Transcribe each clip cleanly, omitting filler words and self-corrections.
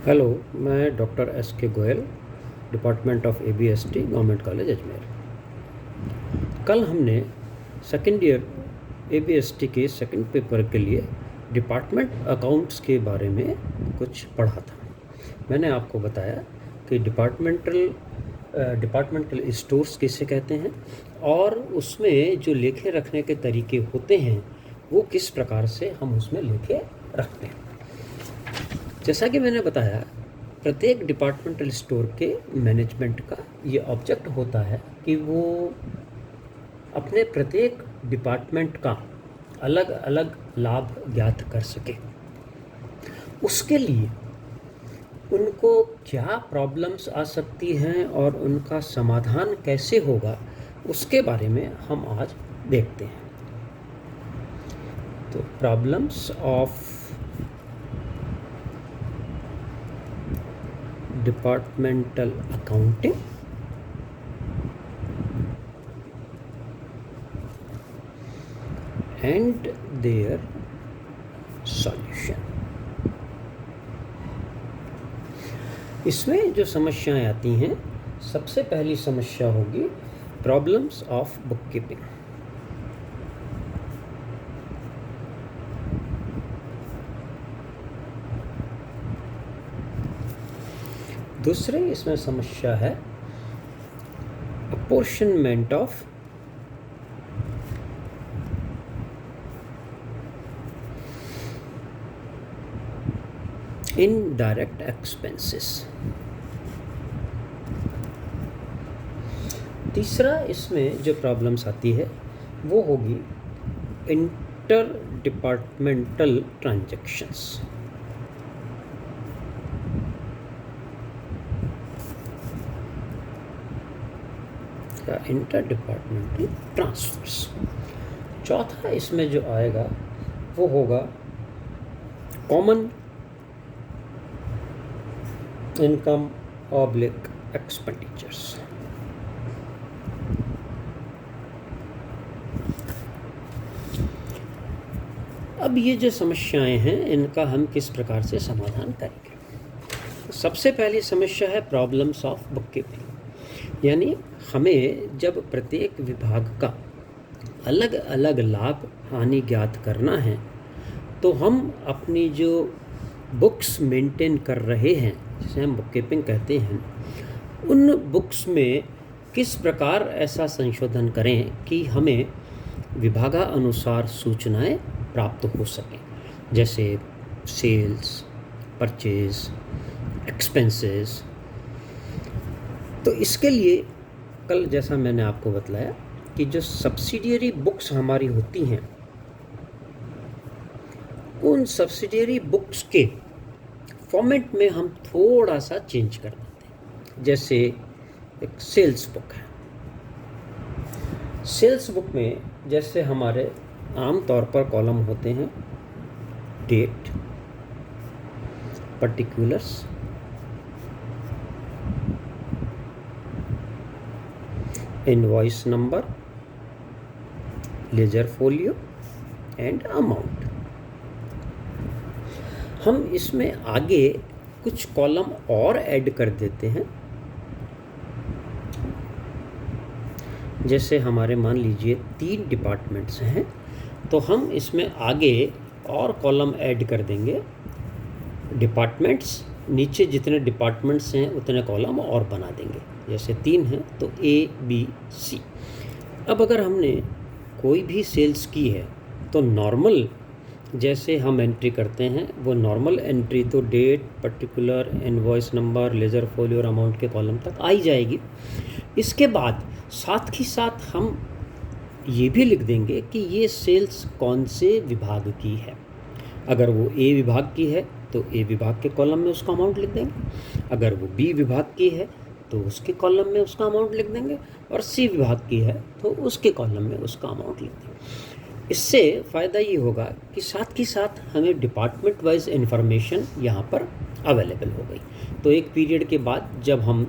Hello, मैं doctor S के Goyal, department of ABST, government college Ajmer. कल हमने सेकेंड ईयर ABST के सेकंड पेपर के लिए डिपार्टमेंट अकाउंट्स के बारे में कुछ पढ़ा था। मैंने आपको बताया कि डिपार्टमेंटल स्टोर्स किसे कहते हैं और उसमें जो लेखे रखने के तरीके होते हैं वो किस प्रकार से हम उसमें लेखे रखते हैं। जैसा कि मैंने बताया, प्रत्येक डिपार्टमेंटल स्टोर के मैनेजमेंट का ये ऑब्जेक्ट होता है कि वो अपने प्रत्येक डिपार्टमेंट का अलग अलग लाभ ज्ञात कर सके। उसके लिए उनको क्या प्रॉब्लम्स आ सकती हैं और उनका समाधान कैसे होगा, उसके बारे में हम आज देखते हैं। तो problems of departmental accounting and their solution। इसमें जो समस्याएं आती हैं, सबसे पहली समस्या होगी प्रॉब्लम्स ऑफ बुक कीपिंग। दूसरे इसमें समस्या है अपोर्शनमेंट ऑफ इनडायरेक्ट एक्सपेंसेस। तीसरा इसमें जो प्रॉब्लम्स आती है वो होगी inter departmental transactions. Inter departmental transfers. चौथा इसमें जो आएगा वो होगा कॉमन इनकम ऑब्लिक एक्सपेंडिचर्स। अब ये जो समस्याएं हैं इनका हम किस प्रकार से समाधान करेंगे। सबसे पहली समस्या है प्रॉब्लम्स ऑफ बुक कीपिंग, यानी हमें जब प्रत्येक विभाग का अलग अलग लाभ हानि ज्ञात करना है तो हम अपनी जो बुक्स मेंटेन कर रहे हैं, जिसे हम बुक कीपिंग कहते हैं, उन बुक्स में किस प्रकार ऐसा संशोधन करें कि हमें विभागानुसार सूचनाएं प्राप्त हो सकें, जैसे सेल्स, परचेज, एक्सपेंसेस। तो इसके लिए कल जैसा मैंने आपको बतलाया कि जो सब्सिडियरी बुक्स हमारी होती हैं, उन सब्सिडियरी बुक्स के फॉर्मेट में हम थोड़ा सा चेंज कर देते हैं। जैसे एक सेल्स बुक है, सेल्स बुक में जैसे हमारे आम तौर पर कॉलम होते हैं date, particulars, invoice number, ledger folio and amount. हम इसमें आगे कुछ कॉलम और ऐड कर देते हैं। जैसे हमारे मान लीजिए 3 डिपार्टमेंट्स हैं, तो हम इसमें आगे और कॉलम ऐड कर देंगे। डिपार्टमेंट्स नीचे जितने डिपार्टमेंट्स हैं उतने कॉलम और बना देंगे। जैसे 3 हैं तो ABC। अब अगर हमने कोई भी सेल्स की है तो नॉर्मल जैसे हम एंट्री करते हैं वो नॉर्मल एंट्री तो date, particular, invoice number, ledger folio और अमाउंट के कॉलम तक आई जाएगी। इसके बाद साथ ही साथ हम ये भी लिख देंगे कि ये सेल्स कौन से विभाग की है। अगर वो A विभाग की है तो A विभाग के कॉलम में उसका अमाउंट लिख देंगे, अगर वो B विभाग की है तो उसके कॉलम में उसका अमाउंट लिख देंगे, और C विभाग की है तो उसके कॉलम में उसका अमाउंट लिख देंगे। इससे फ़ायदा ये होगा कि साथ ही साथ हमें डिपार्टमेंट वाइज इन्फॉर्मेशन यहाँ पर अवेलेबल हो गई। तो एक पीरियड के बाद जब हम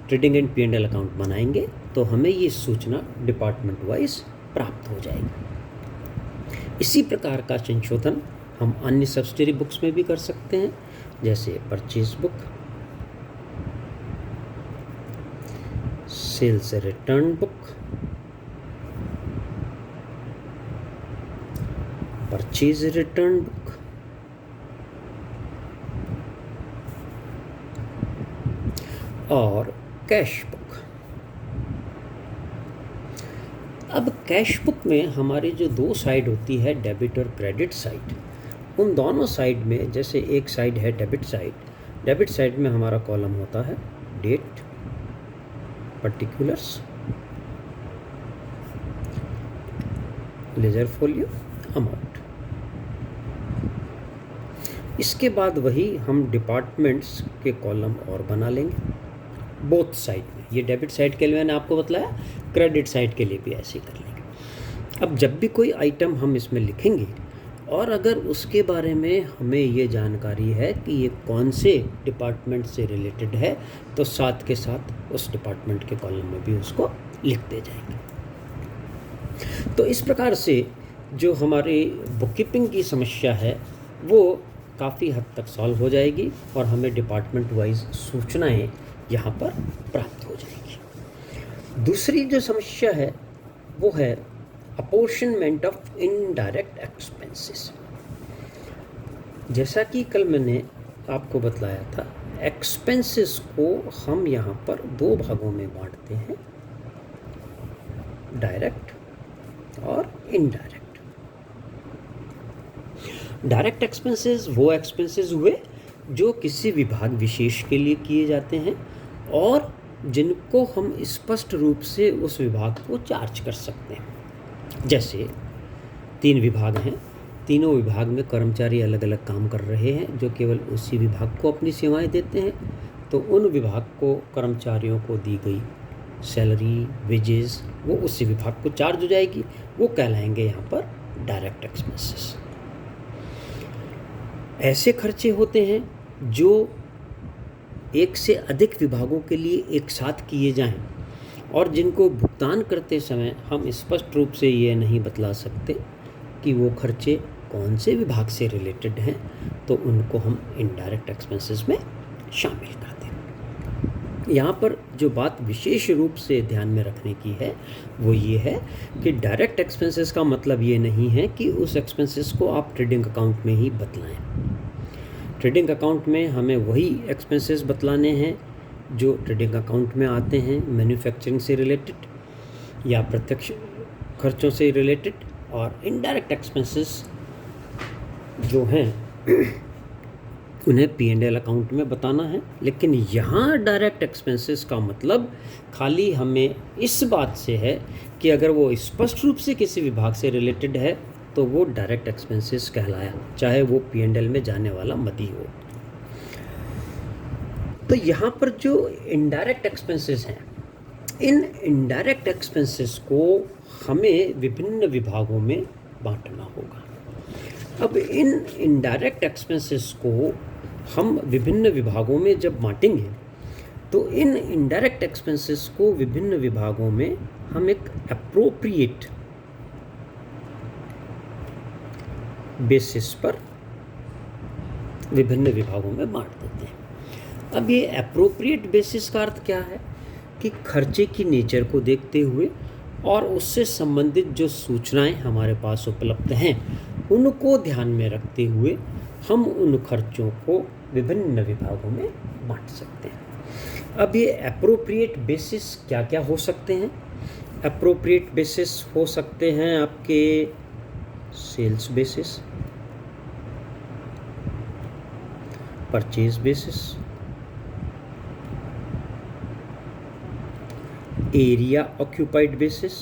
ट्रेडिंग एंड P&L अकाउंट बनाएंगे तो हमें ये सूचना डिपार्टमेंट वाइज प्राप्त हो जाएगी। इसी प्रकार का संशोधन हम अन्य सब्सिडियरी बुक्स में भी कर सकते हैं। जैसे purchase book, sales return book, purchase return book, और कैश बुक। अब कैश बुक में हमारी जो दो साइड होती है, डेबिट और क्रेडिट साइड, उन दोनों साइड में, जैसे एक साइड है डेबिट साइड में हमारा कॉलम होता है date, particulars, ledger folio, amount. इसके बाद वही हम डिपार्टमेंट्स के कॉलम और बना लेंगे बोथ साइड में। ये डेबिट साइड के लिए मैंने आपको बतलाया, क्रेडिट साइड के लिए भी ऐसे ही कर लेंगे। अब जब भी कोई आइटम हम इसमें लिखेंगे और अगर उसके बारे में हमें ये जानकारी है कि ये कौन से डिपार्टमेंट से रिलेटेड है, तो साथ के साथ उस डिपार्टमेंट के कॉलम में भी उसको लिखते जाएंगे। तो इस प्रकार से जो हमारी बुककीपिंग की समस्या है वो काफ़ी हद तक सॉल्व हो जाएगी और हमें डिपार्टमेंट वाइज सूचनाएं यहाँ पर प्राप्त हो जाएगी। दूसरी जो समस्या है वो है अपोर्शनमेंट ऑफ इनडायरेक्ट एक्सपेंसेस। जैसा कि कल मैंने आपको बतलाया था, एक्सपेंसेस को हम यहाँ पर दो भागों में बांटते हैं, डायरेक्ट और इनडायरेक्ट। डायरेक्ट एक्सपेंसेस वो एक्सपेंसेस हुए जो किसी विभाग विशेष के लिए किए जाते हैं और जिनको हम स्पष्ट रूप से उस विभाग को चार्ज कर सकते हैं। जैसे 3 विभाग हैं, तीनों विभाग में कर्मचारी अलग अलग काम कर रहे हैं जो केवल उसी विभाग को अपनी सेवाएं देते हैं, तो उन विभाग को कर्मचारियों को दी गई सैलरी, वेजेस, वो उसी विभाग को चार्ज हो जाएगी, वो कहलाएंगे यहाँ पर डायरेक्ट एक्सपेंसेस। ऐसे खर्चे होते हैं जो एक से अधिक विभागों के लिए एक साथ किए जाएं और जिनको भुगतान करते समय हम स्पष्ट रूप से ये नहीं बतला सकते कि वो खर्चे कौन से विभाग से रिलेटेड हैं, तो उनको हम इनडायरेक्ट एक्सपेंसेस में शामिल करते हैं। यहाँ पर जो बात विशेष रूप से ध्यान में रखने की है वो ये है कि डायरेक्ट एक्सपेंसेस का मतलब ये नहीं है कि उस एक्सपेंसेस को आप ट्रेडिंग अकाउंट में ही बतलाएं। ट्रेडिंग अकाउंट में हमें वही एक्सपेंसेस बतलाने हैं जो ट्रेडिंग अकाउंट में आते हैं मैन्युफैक्चरिंग से रिलेटेड या प्रत्यक्ष खर्चों से रिलेटेड, और इनडायरेक्ट एक्सपेंसेस जो हैं उन्हें P&L अकाउंट में बताना है। लेकिन यहाँ डायरेक्ट एक्सपेंसेस का मतलब खाली हमें इस बात से है कि अगर वो स्पष्ट रूप से किसी विभाग से रिलेटेड है तो वो डायरेक्ट एक्सपेंसेस कहलाया, चाहे वो P&L में जाने वाला मद ही हो। तो यहाँ पर जो इनडायरेक्ट एक्सपेंसेस हैं, इन इनडायरेक्ट एक्सपेंसेस को हमें विभिन्न विभागों में बांटना होगा। अब इन इनडायरेक्ट एक्सपेंसेस को हम विभिन्न विभागों में जब बांटेंगे तो इन इनडायरेक्ट एक्सपेंसेस को विभिन्न विभागों में हम एक एप्रोप्रिएट बेसिस पर विभिन्न विभागों में बांट देते हैं। अब ये एप्रोप्रिएट बेसिस का अर्थ क्या है कि खर्चे की नेचर को देखते हुए और उससे संबंधित जो सूचनाएं हमारे पास उपलब्ध हैं उनको ध्यान में रखते हुए हम उन खर्चों को विभिन्न विभागों में बांट सकते हैं। अब ये एप्रोप्रिएट बेसिस क्या क्या हो सकते हैं? एप्रोप्रिएट बेसिस हो सकते हैं आपके sales basis, purchase basis, area occupied basis,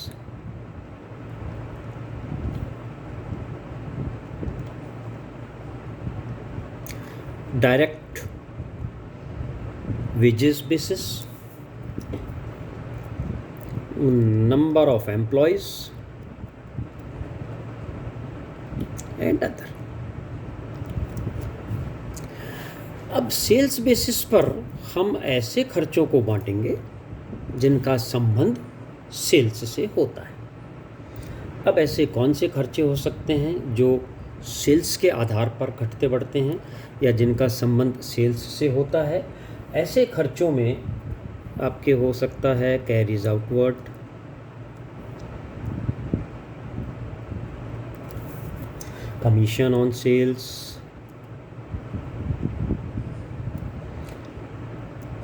direct wages basis, number of employees and other. अब सेल्स बेसिस पर हम ऐसे खर्चों को बांटेंगे जिनका संबंध सेल्स से होता है। अब ऐसे कौन से खर्चे हो सकते हैं जो सेल्स के आधार पर घटते बढ़ते हैं या जिनका संबंध सेल्स से होता है, ऐसे खर्चों में आपके हो सकता है carriage outward, commission on sales,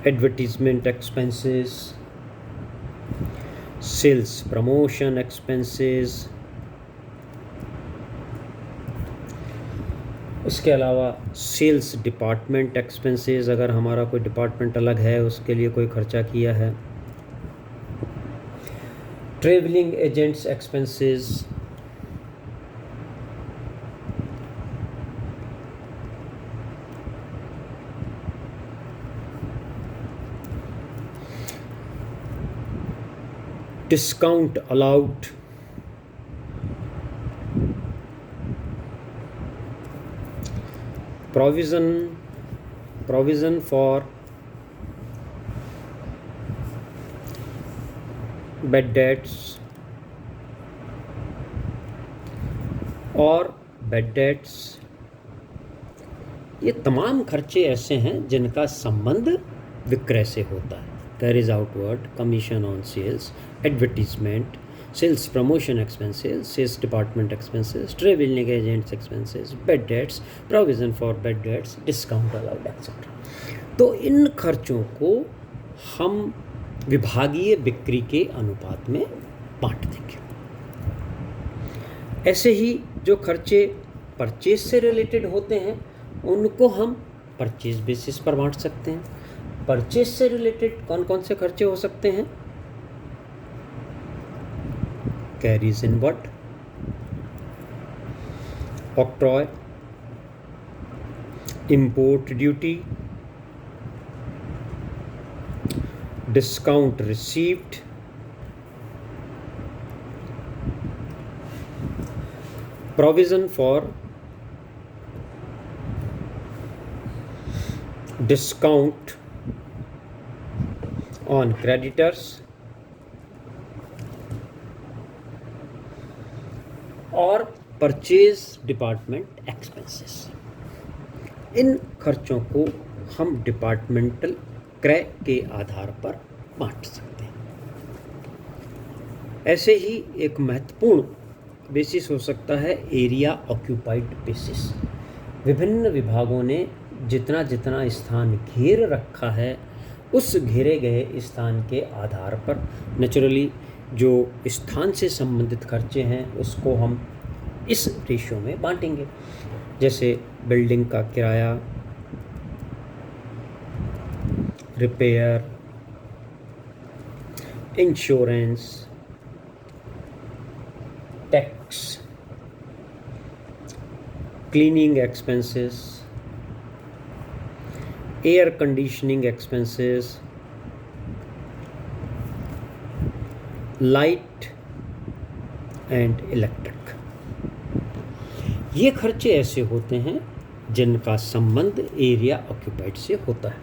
advertisement expenses, sales promotion expenses, उसके अलावा सेल्स डिपार्टमेंट एक्सपेंसेस, अगर हमारा कोई डिपार्टमेंट अलग है उसके लिए कोई खर्चा किया है, travelling agents expenses, discount allowed, provision for bad debts और bad debts, ये तमाम खर्चे ऐसे हैं जिनका संबंध विक्रय से होता है। Carriage outward, commission on sales, advertisement, sales promotion expenses, sales department expenses, travelling agents expenses, bad debts, provision for bad debts, discount allowed etcetera. तो इन खर्चों को हम विभागीय बिक्री के अनुपात में बांट देंगे। ऐसे ही जो खर्चे परचेज से रिलेटेड होते हैं उनको हम परचेज बेसिस पर बांट सकते हैं। परचेज से रिलेटेड कौन कौन से खर्चे हो सकते हैं? Carries inward, octroi, import duty, discount received, provision for discount on creditors और परचेज डिपार्टमेंट एक्सपेंसेस। इन खर्चों को हम डिपार्टमेंटल क्रय के आधार पर बांट सकते हैं। ऐसे ही एक महत्वपूर्ण बेसिस हो सकता है एरिया ऑक्यूपाइड बेसिस। विभिन्न विभागों ने जितना जितना स्थान घेर रखा है उस घेरे गए स्थान के आधार पर नेचुरली जो स्थान से संबंधित खर्चे हैं उसको हम इस रेशियो में बांटेंगे। जैसे बिल्डिंग का किराया, repair, insurance, tax, cleaning expenses, air conditioning expenses, light and electric. ये खर्चे ऐसे होते हैं जिनका संबंध एरिया ऑक्यूपाइड से होता है।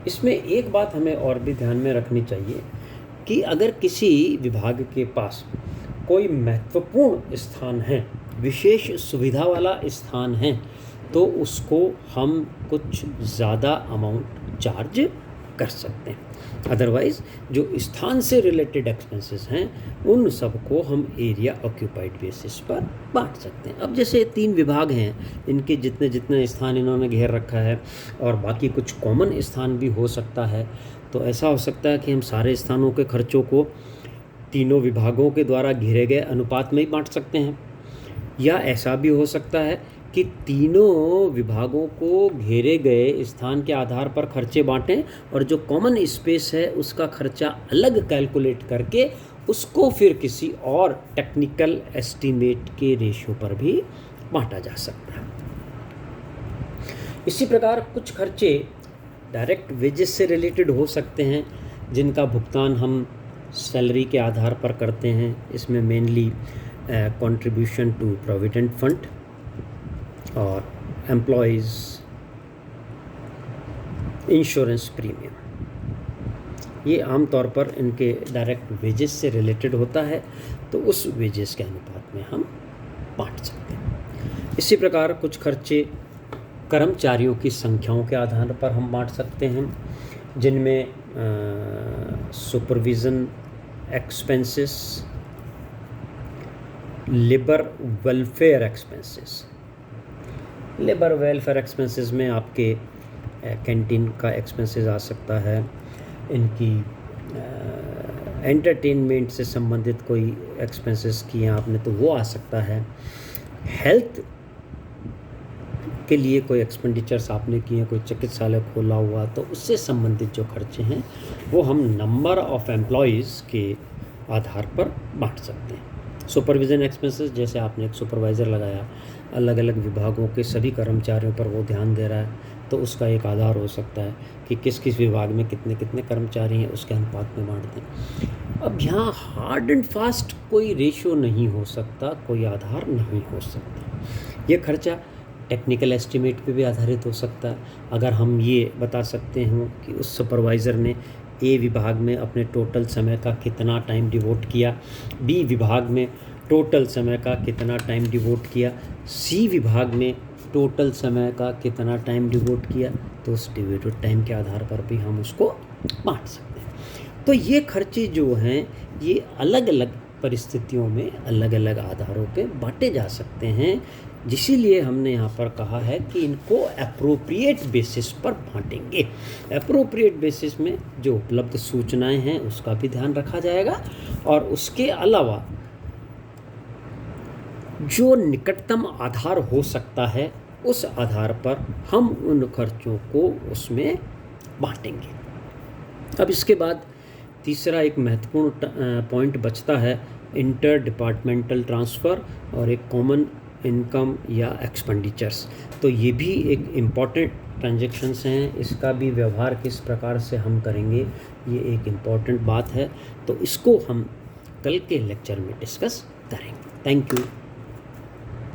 इसमें एक बात हमें और भी ध्यान में रखनी चाहिए कि अगर किसी विभाग के पास कोई महत्वपूर्ण स्थान है, विशेष सुविधा वाला स्थान है, तो उसको हम कुछ ज़्यादा अमाउंट चार्ज कर सकते हैं। अदरवाइज़ जो स्थान से रिलेटेड एक्सपेंसेस हैं उन सबको हम एरिया ऑक्यूपाइड बेसिस पर बांट सकते हैं। अब जैसे 3 विभाग हैं, इनके जितने जितने स्थान इन्होंने घेर रखा है और बाकी कुछ कॉमन स्थान भी हो सकता है, तो ऐसा हो सकता है कि हम सारे स्थानों के खर्चों को तीनों विभागों के द्वारा घेरे गए अनुपात में ही बांट सकते हैं। या ऐसा भी हो सकता है कि तीनों विभागों को घेरे गए स्थान के आधार पर खर्चे बांटें और जो कॉमन स्पेस है उसका खर्चा अलग कैलकुलेट करके उसको फिर किसी और टेक्निकल एस्टीमेट के रेशियो पर भी बांटा जा सकता है। इसी प्रकार कुछ खर्चे डायरेक्ट वेजेस से रिलेटेड हो सकते हैं जिनका भुगतान हम सैलरी के आधार पर करते हैं। इसमें mainly contribution to provident fund और एम्प्लॉयज़ इंश्योरेंस प्रीमियम, ये आमतौर पर इनके डायरेक्ट वेजेस से रिलेटेड होता है, तो उस वेजेस के अनुपात में हम बांट सकते हैं। इसी प्रकार कुछ खर्चे कर्मचारियों की संख्याओं के आधार पर हम बांट सकते हैं, जिनमें supervision expenses, labour welfare expenses. Labour welfare expenses में आपके कैंटीन का एक्सपेंसेस आ सकता है, इनकी एंटरटेनमेंट से संबंधित कोई एक्सपेंसेस किए आपने तो वो आ सकता है, हेल्थ के लिए कोई एक्सपेंडिचर्स आपने किए, कोई चिकित्सालय खोला हुआ तो उससे संबंधित जो खर्चे हैं वो हम नंबर ऑफ़ एम्प्लॉयज़ के आधार पर बांट सकते हैं। सुपरविज़न एक्सपेंसेस, जैसे आपने एक सुपरवाइज़र लगाया, अलग अलग विभागों के सभी कर्मचारियों पर वो ध्यान दे रहा है, तो उसका एक आधार हो सकता है कि किस किस विभाग में कितने कितने कर्मचारी हैं, उसके अनुपात में बांट दें। अब यहाँ हार्ड एंड फास्ट कोई रेशियो नहीं हो सकता, कोई आधार नहीं हो सकता। ये खर्चा टेक्निकल एस्टिमेट पे भी आधारित हो सकता है। अगर हम ये बता सकते हों कि उस सुपरवाइज़र ने ए विभाग में अपने टोटल समय का कितना टाइम डिवोट किया, बी विभाग में टोटल समय का कितना टाइम डिवोट किया, सी विभाग में टोटल समय का कितना टाइम डिवोट किया, तो उस डिवोटेड टाइम के आधार पर भी हम उसको बांट सकते हैं। तो ये खर्चे जो हैं ये अलग अलग परिस्थितियों में अलग अलग आधारों पे बांटे जा सकते हैं, जिसीलिए हमने यहाँ पर कहा है कि इनको एप्रोप्रिएट बेसिस पर बांटेंगे। एप्रोप्रिएट बेसिस में जो उपलब्ध सूचनाएं हैं उसका भी ध्यान रखा जाएगा, और उसके अलावा जो निकटतम आधार हो सकता है उस आधार पर हम उन खर्चों को उसमें बांटेंगे। अब इसके बाद तीसरा एक महत्वपूर्ण पॉइंट बचता है, इंटर डिपार्टमेंटल ट्रांसफ़र और एक कॉमन इनकम या एक्सपेंडिचर्स। तो ये भी एक इम्पॉर्टेंट ट्रांजैक्शंस हैं, इसका भी व्यवहार किस प्रकार से हम करेंगे ये एक इम्पॉर्टेंट बात है, तो इसको हम कल के लेक्चर में डिस्कस करेंगे। Thank you.